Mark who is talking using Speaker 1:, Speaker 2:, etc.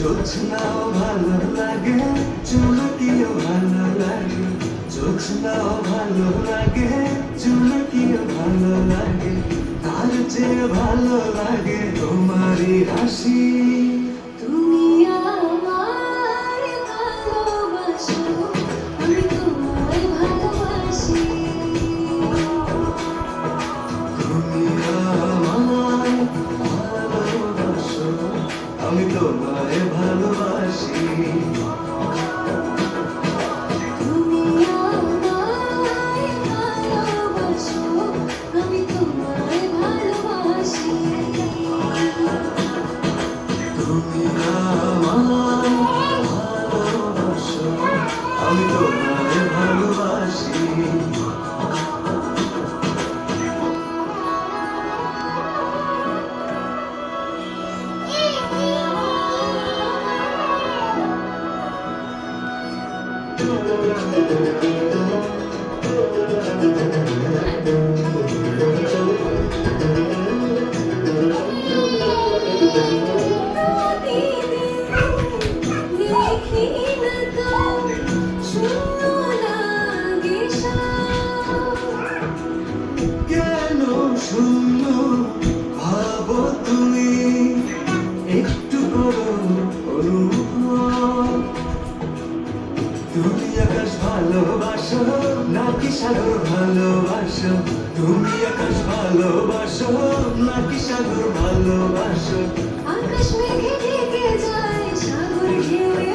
Speaker 1: জোছনাও ভালো লাগে, চুমকিও ভালো লাগে, জোছনাও ভালো লাগে, চুমকিও ভালো লাগে, তার চেয়ে ভালো লাগে তোমারই হাসি।
Speaker 2: তুমি আমায় ভালোবাসো, আমি তোমায় ভালোবাসি।
Speaker 1: তুমি আমায় ভালোবাসো, আমি তোমায় ভালোবাসি।
Speaker 2: তুমি আমায় ভালোবাসো, আমি তোমায় ভালোবাসি।
Speaker 1: তুমি আমায় ভালোবাসো, আমি তোমায় ভালোবাসি।
Speaker 2: দেখি না তো শূন্য লাগে সব।
Speaker 1: কেন শূন্য ভাবো তুমি, একটু করো অনুভব। তুমি আকাশ ভালোবাসো নাকি সাগর ভালোবাসো, তুমি আকাশ ভালোবাসো নাকি সাগর ভালোবাসো।
Speaker 2: আকাশ মেঘে ঢেকে যায়, সাগর ঢেউয়ে